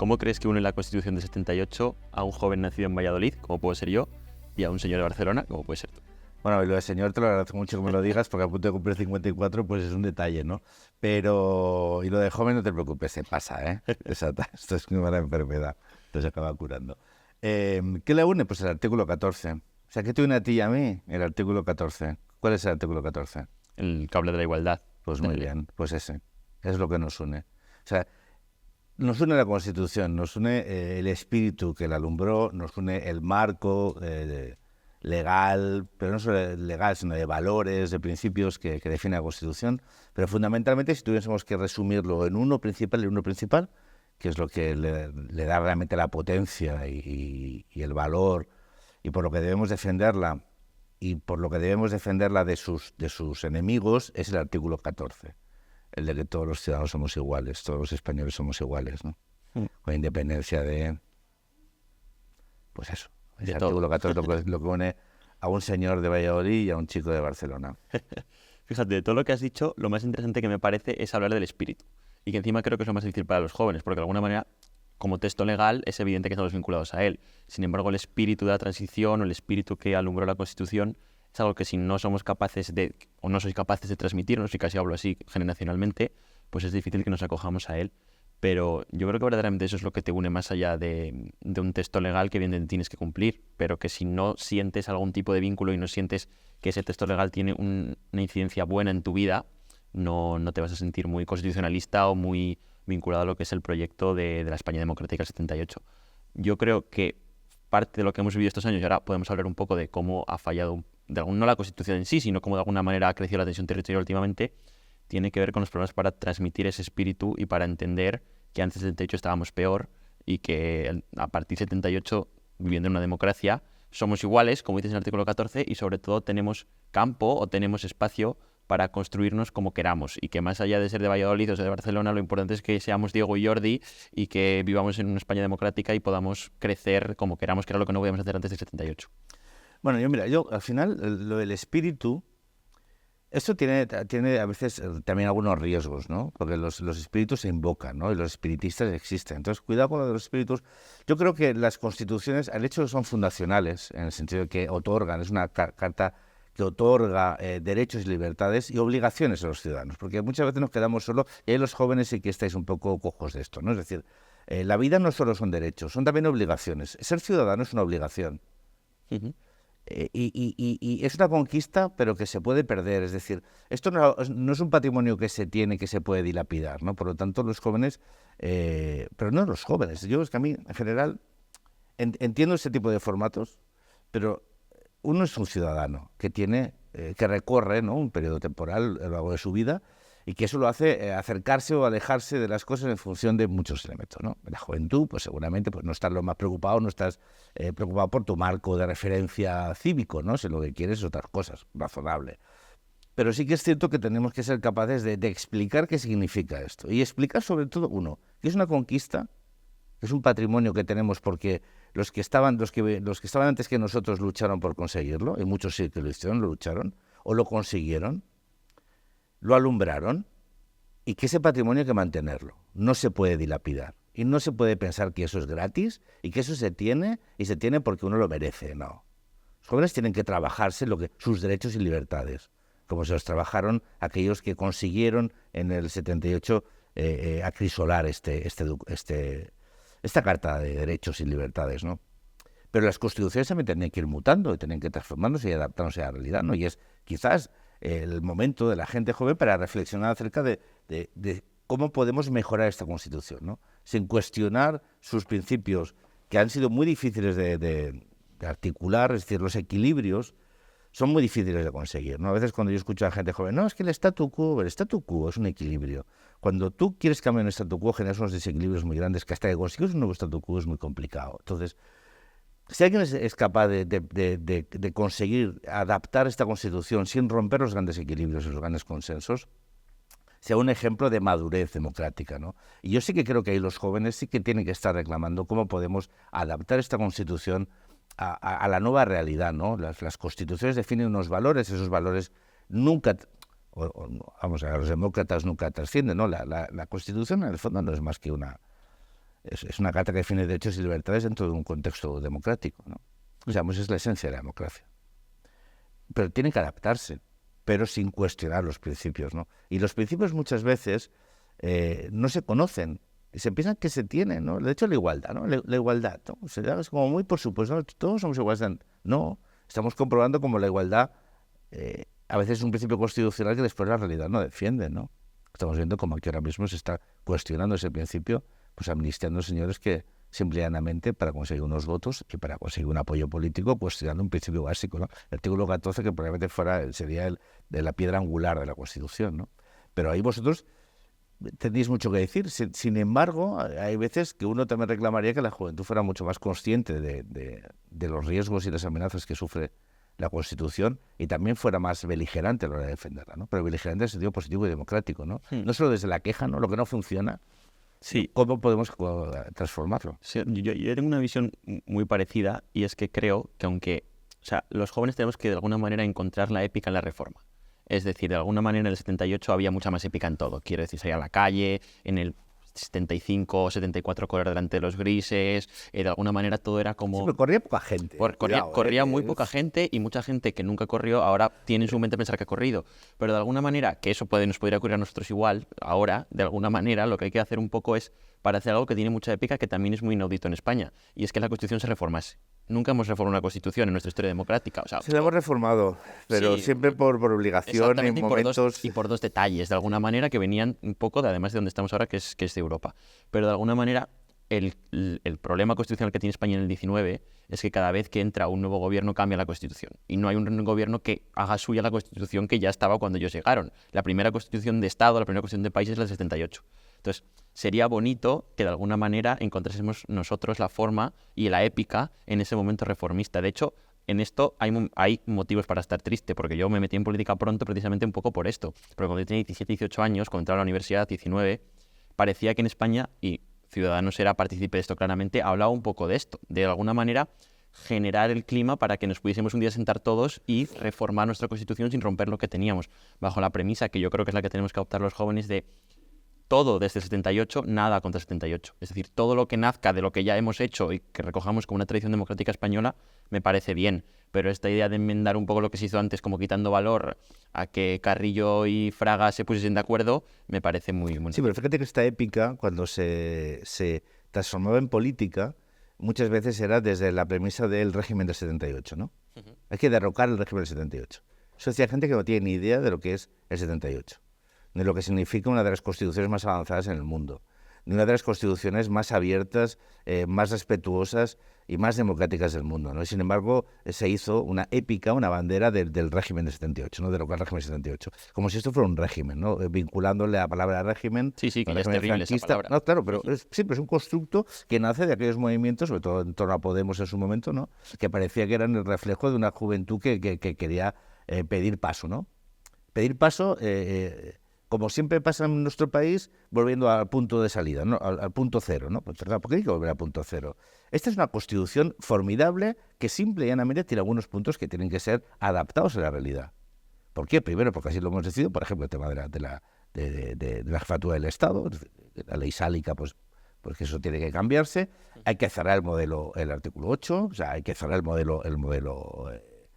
¿Cómo crees que une la Constitución de 78 a un joven nacido en Valladolid, como puedo ser yo, y a un señor de Barcelona, como puede ser tú? Bueno, y lo del señor te lo agradezco mucho que me lo digas, porque a punto de cumplir 54, pues es un detalle, ¿no? Y lo de joven no te preocupes, se pasa, ¿eh? Exacto, esto es una mala enfermedad, entonces se acaba curando. ¿Qué le une? Pues el artículo 14. O sea, ¿qué te une a ti y a mí? El artículo 14. ¿Cuál es el artículo 14? El cable de la igualdad. Pues muy bien, pues ese es lo que nos une. O sea, nos une la Constitución, nos une el espíritu que la alumbró, nos une el marco legal, pero no solo legal, sino de valores, de principios que define la Constitución. Pero fundamentalmente, si tuviésemos que resumirlo en uno principal, que es lo que le da realmente la potencia y el valor, y por lo que debemos defenderla, y por lo que debemos defenderla de sus enemigos, es el artículo 14. El de que todos los ciudadanos somos iguales, todos los españoles somos iguales, ¿no? Con independencia de... Pues eso, ese artículo 14 lo que une a un señor de Valladolid y a un chico de Barcelona. Fíjate, de todo lo que has dicho, lo más interesante que me parece es hablar del espíritu. Y que encima creo que es lo más difícil para los jóvenes, porque de alguna manera, como texto legal, es evidente que estamos vinculados a él. Sin embargo, el espíritu de la transición o el espíritu que alumbró la Constitución es algo que si no somos capaces de, o no sois capaces de transmitirnos, y casi hablo así generacionalmente, pues es difícil que nos acojamos a él. Pero yo creo que verdaderamente eso es lo que te une más allá de un texto legal que bien tienes que cumplir, pero que si no sientes algún tipo de vínculo y no sientes que ese texto legal tiene una incidencia buena en tu vida, no te vas a sentir muy constitucionalista o muy vinculado a lo que es el proyecto de la España democrática del 78. Yo creo que parte de lo que hemos vivido estos años, y ahora podemos hablar un poco de cómo ha fallado, no la Constitución en sí, sino cómo de alguna manera ha crecido la tensión territorial últimamente, tiene que ver con los problemas para transmitir ese espíritu y para entender que antes del 78 estábamos peor y que a partir del 78, viviendo en una democracia, somos iguales, como dices en el artículo 14, y sobre todo tenemos campo o tenemos espacio para construirnos como queramos, y que más allá de ser de Valladolid o ser de Barcelona, lo importante es que seamos Diego y Jordi y que vivamos en una España democrática y podamos crecer como queramos, que era lo que no podíamos hacer antes del 78. Bueno, yo al final, lo del espíritu, esto tiene a veces también algunos riesgos, ¿no? Porque los espíritus se invocan, ¿no? Y los espiritistas existen. Entonces, cuidado con lo de los espíritus. Yo creo que las constituciones, al hecho de que son fundacionales, en el sentido de que otorgan, es una carta que otorga derechos y libertades y obligaciones a los ciudadanos, porque muchas veces nos quedamos solo, y ahí los jóvenes sí que estáis un poco cojos de esto, ¿no? Es decir, la vida no solo son derechos, son también obligaciones. Ser ciudadano es una obligación. Y es una conquista, pero que se puede perder. Es decir, esto no es un patrimonio que se tiene, que se puede dilapidar, ¿no? Por lo tanto, los jóvenes, pero no los jóvenes. Yo es que a mí, en general, entiendo ese tipo de formatos, pero uno es un ciudadano que que recorre, ¿no?, un periodo temporal a lo largo de su vida, y que eso lo hace acercarse o alejarse de las cosas en función de muchos elementos, ¿no? En la juventud, pues seguramente pues no estás lo más preocupado, no estás preocupado por tu marco de referencia cívico, ¿no? Si lo que quieres es otras cosas, razonable. Pero sí que es cierto que tenemos que ser capaces de explicar qué significa esto. Y explicar sobre todo, uno, que es una conquista, que es un patrimonio que tenemos porque los que estaban antes que nosotros lucharon por conseguirlo, y muchos sí que lo hicieron, lo lucharon, o lo consiguieron, lo alumbraron, y que ese patrimonio hay que mantenerlo. No se puede dilapidar. Y no se puede pensar que eso es gratis y que eso se tiene porque uno lo merece. No. Los jóvenes tienen que trabajarse sus derechos y libertades, como se los trabajaron aquellos que consiguieron en el 78 acrisolar esta carta de derechos y libertades, ¿no? Pero las constituciones también tienen que ir mutando y tienen que transformándose y adaptándose a la realidad, ¿no? Y es quizás el momento de la gente joven para reflexionar acerca de cómo podemos mejorar esta Constitución, ¿no? Sin cuestionar sus principios, que han sido muy difíciles de articular, es decir, los equilibrios son muy difíciles de conseguir, ¿no? A veces cuando yo escucho a la gente joven, no, es que el statu quo es un equilibrio. Cuando tú quieres cambiar un statu quo, generas unos desequilibrios muy grandes que hasta que consigues un nuevo statu quo es muy complicado. Entonces, si alguien es capaz de conseguir adaptar esta Constitución sin romper los grandes equilibrios y los grandes consensos, sea un ejemplo de madurez democrática, ¿no? Y yo sí que creo que ahí los jóvenes sí que tienen que estar reclamando cómo podemos adaptar esta Constitución a la nueva realidad, ¿no? Las constituciones definen unos valores, esos valores nunca, vamos a ver, los demócratas nunca trascienden, ¿no? La Constitución en el fondo no es más que una es una carta que define derechos y libertades dentro de un contexto democrático, ¿no? O sea, pues es la esencia de la democracia. Pero tienen que adaptarse, pero sin cuestionar los principios, ¿no? Y los principios muchas veces no se conocen. Se piensan que se tienen, ¿no? De hecho, la igualdad, ¿no? La igualdad, ¿no? Se da como muy por supuesto, ¿no? Todos somos iguales. No, estamos comprobando como la igualdad a veces es un principio constitucional que después la realidad no defiende, ¿no? Estamos viendo como aquí ahora mismo se está cuestionando ese principio, pues amnistiando señores que simple y llanamente para conseguir unos votos y para conseguir un apoyo político, cuestionando un principio básico, ¿no? El artículo 14 que probablemente sería el de la piedra angular de la Constitución, ¿no? Pero ahí vosotros tenéis mucho que decir. Sin embargo, hay veces que uno también reclamaría que la juventud fuera mucho más consciente de los riesgos y las amenazas que sufre la Constitución y también fuera más beligerante a la hora de defenderla, ¿no? Pero beligerante en el sentido positivo y democrático, ¿no? No solo desde la queja, ¿no? Lo que no funciona, Sí. ¿cómo podemos transformarlo? Sí, yo tengo una visión muy parecida y es que creo que aunque, o sea, los jóvenes tenemos que de alguna manera encontrar la épica en la reforma. Es decir, de alguna manera en el 78 había mucha más épica en todo. Quiero decir, salir a la calle, en el 75 o 74 correr delante de los grises, de alguna manera todo era como... Sí, pero corría poca gente. Corría muy poca gente y mucha gente que nunca corrió ahora tiene en su mente pensar que ha corrido. Pero de alguna manera, que eso nos podría ocurrir a nosotros igual, ahora, de alguna manera, lo que hay que hacer un poco es para hacer algo que tiene mucha épica, que también es muy inaudito en España, y es que la Constitución se reformase. Nunca hemos reformado una Constitución en nuestra historia democrática. O sea, se la hemos reformado, pero sí, siempre por obligación, en momentos... y por dos detalles, de alguna manera, que venían un poco, además de donde estamos ahora, que es de Europa. Pero de alguna manera, el problema constitucional que tiene España en el 19 es que cada vez que entra un nuevo gobierno cambia la Constitución. Y no hay un gobierno que haga suya la Constitución que ya estaba cuando ellos llegaron. La primera Constitución de Estado, la primera Constitución de país es la del 78. Entonces, sería bonito que de alguna manera encontrásemos nosotros la forma y la épica en ese momento reformista. De hecho, en esto hay motivos para estar triste, porque yo me metí en política pronto precisamente un poco por esto. Porque cuando yo tenía 17, 18 años, cuando entraba a la universidad, 19, parecía que en España, y Ciudadanos era partícipe de esto claramente, hablaba un poco de esto, de alguna manera generar el clima para que nos pudiésemos un día sentar todos y reformar nuestra Constitución sin romper lo que teníamos, bajo la premisa que yo creo que es la que tenemos que adoptar los jóvenes de todo desde el 78, nada contra el 78. Es decir, todo lo que nazca de lo que ya hemos hecho y que recojamos como una tradición democrática española, me parece bien. Pero esta idea de enmendar un poco lo que se hizo antes, como quitando valor a que Carrillo y Fraga se pusiesen de acuerdo, me parece muy... Sí, pero fíjate que esta épica, cuando se transformaba en política, muchas veces era desde la premisa del régimen del 78, ¿no? Hay que derrocar el régimen del 78. Eso decía gente que no tiene ni idea de lo que es el 78. De lo que significa una de las constituciones más avanzadas en el mundo, de una de las constituciones más abiertas, más respetuosas y más democráticas del mundo, ¿no? Y sin embargo, se hizo una épica, una bandera del régimen del 78, ¿no? De lo que es el régimen del 78. Como si esto fuera un régimen, ¿no? Vinculándole la palabra régimen. Sí, que ya es terrible esa palabra. No, claro, pero siempre es un constructo que nace de aquellos movimientos, sobre todo en torno a Podemos en su momento, ¿no? Que parecía que eran el reflejo de una juventud que quería pedir paso, ¿no? Pedir paso... como siempre pasa en nuestro país, volviendo al punto de salida, ¿no? Al punto cero, ¿no? Pues, ¿por qué hay que volver al punto cero? Esta es una constitución formidable que simple y llanamente tiene algunos puntos que tienen que ser adaptados a la realidad. ¿Por qué? Primero, porque así lo hemos decidido, por ejemplo, el tema de la jefatura del Estado, la ley sálica, pues que eso tiene que cambiarse. Hay que cerrar el artículo 8, o sea, hay que cerrar el modelo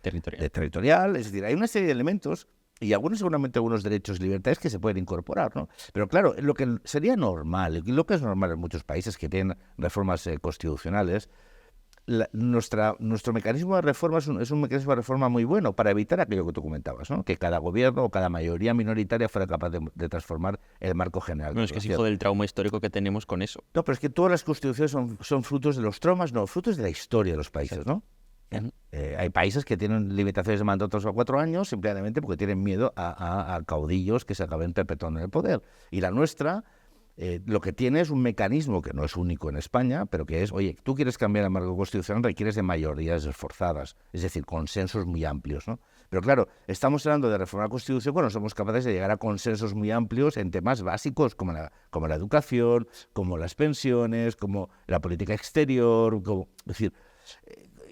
territorial. Es decir, hay una serie de elementos y seguramente algunos derechos y libertades que se pueden incorporar, ¿no? Pero claro, lo que sería normal, lo que es normal en muchos países que tienen reformas constitucionales, nuestro mecanismo de reforma es un mecanismo de reforma muy bueno para evitar aquello que tú comentabas, ¿no? Que cada gobierno o cada mayoría minoritaria fuera capaz de transformar el marco general. Bueno, es que es hijo del trauma histórico que tenemos con eso. No, pero es que todas las constituciones son frutos de los traumas, no, frutos de la historia de los países, ¿no? Hay países que tienen limitaciones de mandato 3 o 4 años simplemente porque tienen miedo a caudillos que se acaben perpetuando en el poder. Y la nuestra, lo que tiene es un mecanismo que no es único en España, pero que es, oye, tú quieres cambiar el marco constitucional, requieres de mayorías esforzadas, es decir, consensos muy amplios, ¿no? Pero claro, estamos hablando de reformar la Constitución cuando somos capaces de llegar a consensos muy amplios en temas básicos como la educación, como las pensiones, como la política exterior, es decir...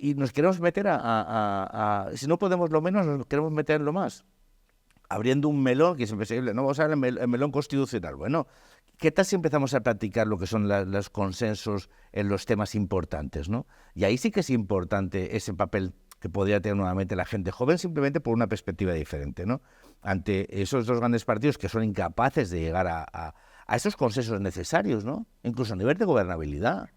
y nos queremos meter si no podemos lo menos, nos queremos meter en lo más, abriendo un melón que es imposible, no vamos a ver el melón constitucional. Bueno, ¿qué tal si empezamos a practicar lo que son los consensos en los temas importantes, ¿no? Y ahí sí que es importante ese papel que podría tener nuevamente la gente joven, simplemente por una perspectiva diferente, ¿no? Ante esos dos grandes partidos que son incapaces de llegar a esos consensos necesarios, ¿no? Incluso a nivel de gobernabilidad.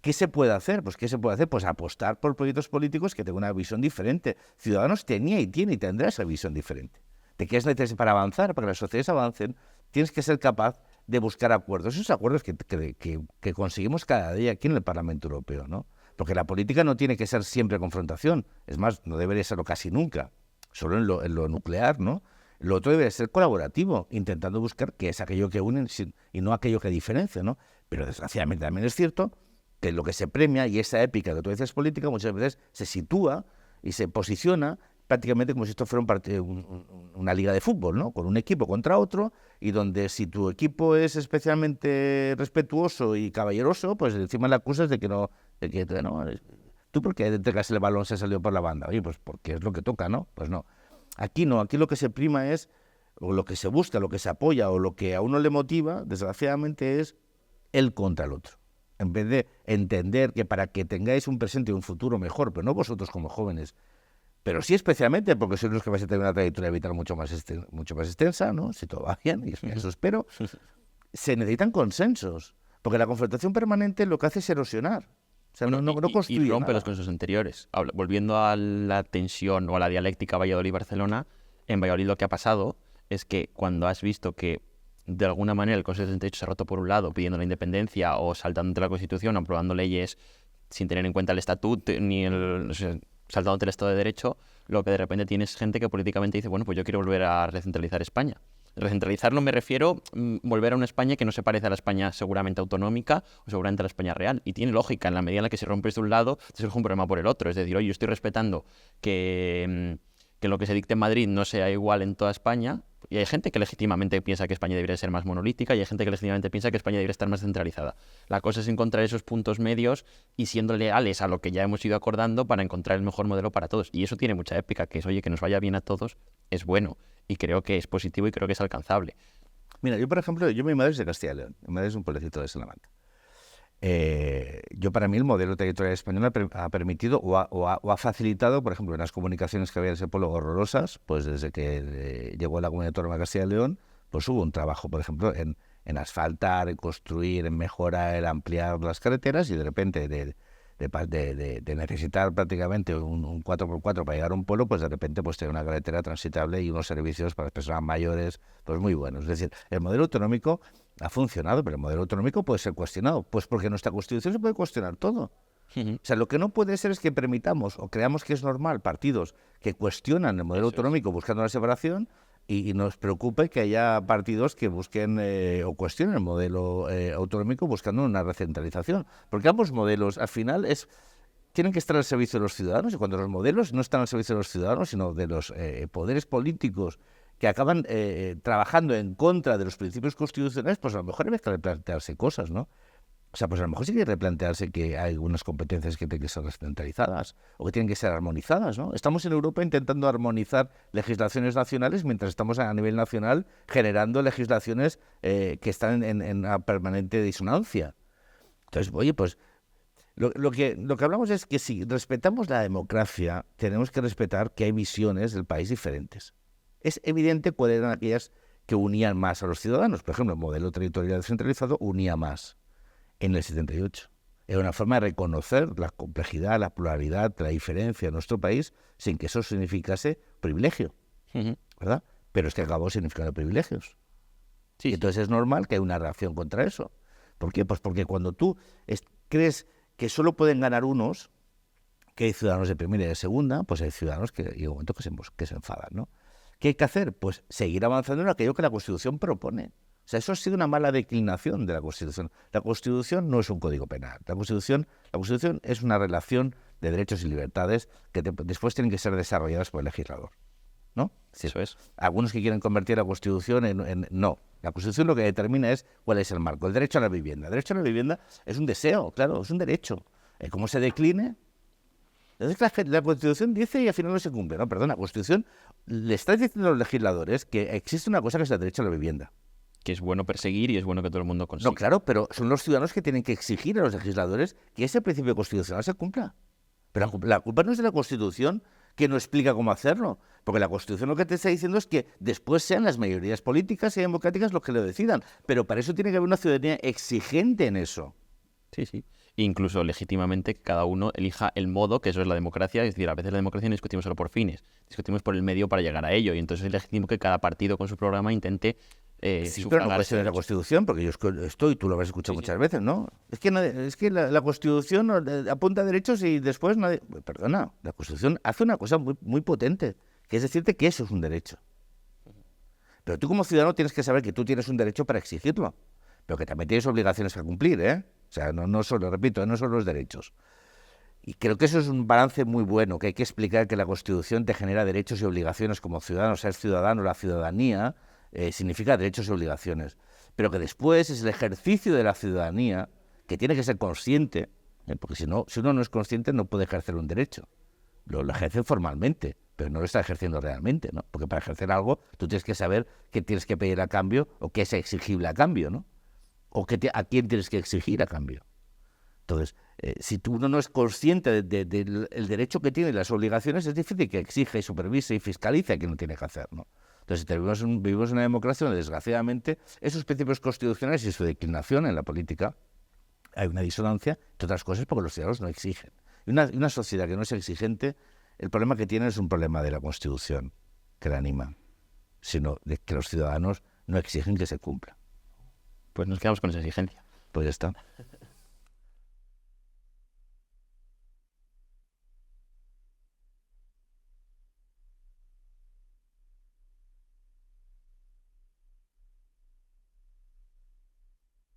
¿Qué se puede hacer? Pues ¿qué se puede hacer? Pues apostar por proyectos políticos que tengan una visión diferente. Ciudadanos tenía y tiene y tendrá esa visión diferente. ¿De qué es necesario para avanzar? Para que las sociedades avancen, tienes que ser capaz de buscar acuerdos. Esos acuerdos que conseguimos cada día aquí en el Parlamento Europeo, ¿no? Porque la política no tiene que ser siempre confrontación. Es más, no debería serlo casi nunca. Solo en lo nuclear, ¿no? Lo otro debe ser colaborativo, intentando buscar qué es aquello que une y no aquello que diferencia, ¿no? Pero desgraciadamente también es cierto que lo que se premia, y esa épica que tú dices política, muchas veces se sitúa y se posiciona prácticamente como si esto fuera una liga de fútbol, ¿no? Con un equipo contra otro, y donde si tu equipo es especialmente respetuoso y caballeroso, pues encima le acusas de que no, ¿tú por qué entregas el balón se salió por la banda? Oye, pues porque es lo que toca, ¿no? Pues no. Aquí no, aquí lo que se prima es, o lo que se busca, lo que se apoya, o lo que a uno le motiva, desgraciadamente, es el contra el otro. En vez de entender que para que tengáis un presente y un futuro mejor, pero no vosotros como jóvenes, pero sí especialmente porque sois los que vais a tener una trayectoria vital mucho más extensa, ¿no? Si todo va bien, y eso espero, se necesitan consensos, porque la confrontación permanente lo que hace es erosionar. O sea, Bueno, no construye y rompe nada. los consensos anteriores. Volviendo a la tensión o a la dialéctica Valladolid-Barcelona, en Valladolid lo que ha pasado es que cuando has visto que de alguna manera el Consejo de 68 se ha roto por un lado pidiendo la independencia o saltándote la Constitución o aprobando leyes sin tener en cuenta el estatuto ni o sea, saltándote el Estado de Derecho, lo que de repente tienes gente que políticamente dice, bueno, pues yo quiero volver a recentralizar España. Recentralizarlo me refiero volver a una España que no se parece a la España seguramente autonómica o seguramente a la España real. Y tiene lógica, en la medida en la que si rompes de un lado, te surge un problema por el otro. Es decir, oye, yo estoy respetando que lo que se dicte en Madrid no sea igual en toda España. Y hay gente que legítimamente piensa que España debería ser más monolítica y hay gente que legítimamente piensa que España debería estar más centralizada. La cosa es encontrar esos puntos medios y siendo leales a lo que ya hemos ido acordando para encontrar el mejor modelo para todos. Y eso tiene mucha épica, que es, oye, que nos vaya bien a todos, es bueno. Y creo que es positivo y creo que es alcanzable. Mira, yo por ejemplo, mi madre es de Castilla y León, mi madre es un pueblecito de Salamanca. Yo para mí el modelo territorial español ha permitido o ha facilitado, por ejemplo, en las comunicaciones que había en ese pueblo horrorosas, pues desde que llegó la Comunidad Autónoma de Castilla y León, pues hubo un trabajo, por ejemplo, en asfaltar, en construir, en mejorar, en ampliar las carreteras y de repente de necesitar prácticamente un 4x4 para llegar a un pueblo, pues de repente pues tener una carretera transitable y unos servicios para las personas mayores, pues muy buenos. Es decir, el modelo autonómico ha funcionado, pero el modelo autonómico puede ser cuestionado, pues porque en nuestra Constitución se puede cuestionar todo. O sea, lo que no puede ser es que permitamos o creamos que es normal partidos que cuestionan el modelo autonómico buscando la separación y nos preocupe que haya partidos que busquen o cuestionen el modelo autonómico buscando una recentralización. Porque ambos modelos, al final, tienen que estar al servicio de los ciudadanos y cuando los modelos no están al servicio de los ciudadanos, sino de los poderes políticos que acaban trabajando en contra de los principios constitucionales, pues a lo mejor hay que replantearse cosas, ¿no? O sea, pues a lo mejor sí que hay que replantearse que hay algunas competencias que tienen que ser descentralizadas o que tienen que ser armonizadas, ¿no? Estamos en Europa intentando armonizar legislaciones nacionales mientras estamos a nivel nacional generando legislaciones que están en una permanente disonancia. Entonces, oye, pues lo que hablamos es que si respetamos la democracia, tenemos que respetar que hay visiones del país diferentes. Es evidente cuáles eran aquellas que unían más a los ciudadanos. Por ejemplo, el modelo territorial descentralizado unía más en el 78. Era una forma de reconocer la complejidad, la pluralidad, la diferencia de nuestro país sin que eso significase privilegio, ¿verdad? Pero es que acabó significando privilegios. Sí, y entonces es normal que haya una reacción contra eso. ¿Por qué? Pues porque cuando tú crees que solo pueden ganar unos, que hay ciudadanos de primera y de segunda, pues hay ciudadanos que llega un momento que se enfadan, ¿no? ¿Qué hay que hacer? Pues seguir avanzando en aquello que la Constitución propone. O sea, eso ha sido una mala declinación de la Constitución. La Constitución no es un código penal. La Constitución es una relación de derechos y libertades que después tienen que ser desarrolladas por el legislador, ¿no? Sí, eso es. Algunos que quieren convertir la Constitución en... No. La Constitución lo que determina es cuál es el marco. El derecho a la vivienda. El derecho a la vivienda es un deseo, claro, es un derecho. ¿Cómo se decline? Entonces la Constitución dice y al final no se cumple. No, perdón, la Constitución le está diciendo a los legisladores que existe una cosa que es el derecho a la vivienda. que es bueno perseguir y es bueno que todo el mundo consiga. No, claro, pero son los ciudadanos que tienen que exigir a los legisladores que ese principio constitucional se cumpla. Pero la culpa no es de la Constitución, que no explica cómo hacerlo. Porque la Constitución lo que te está diciendo es que después sean las mayorías políticas y democráticas los que lo decidan. Pero para eso tiene que haber una ciudadanía exigente en eso. Sí, sí. Incluso legítimamente cada uno elija el modo, que eso es la democracia. Es decir, a veces la democracia no discutimos solo por fines, discutimos por el medio para llegar a ello. Y entonces es legítimo que cada partido con su programa intente Sí, pero no cuestiona la Constitución, porque yo estoy, tú lo habrás escuchado muchas veces, ¿no? Es que la Constitución apunta a derechos y después nadie... Perdona, la Constitución hace una cosa muy, muy potente, que es decirte que eso es un derecho. Pero tú como ciudadano tienes que saber que tú tienes un derecho para exigirlo, pero que también tienes obligaciones a cumplir, ¿eh? O sea, no solo, repito, no solo los derechos. Y creo que eso es un balance muy bueno, que hay que explicar que la Constitución te genera derechos y obligaciones como ciudadano, ser ciudadano, la ciudadanía... significa derechos y obligaciones, pero que después es el ejercicio de la ciudadanía que tiene que ser consciente, porque si uno no es consciente no puede ejercer un derecho. Lo ejerce formalmente, pero no lo está ejerciendo realmente, ¿no? Porque para ejercer algo tú tienes que saber qué tienes que pedir a cambio o qué es exigible a cambio, ¿no? O a quién tienes que exigir a cambio. Entonces, si uno no es consciente del derecho que tiene y las obligaciones, es difícil que exija y supervise y fiscalice a quien lo tiene que hacer, ¿no? Entonces, vivimos en una democracia donde, desgraciadamente, esos principios constitucionales y su declinación en la política, hay una disonancia, entre otras cosas, porque los ciudadanos no exigen. Y una sociedad que no es exigente, el problema que tiene es un problema de la Constitución que la anima, sino de que los ciudadanos no exigen que se cumpla. Pues nos quedamos con esa exigencia. Pues ya está.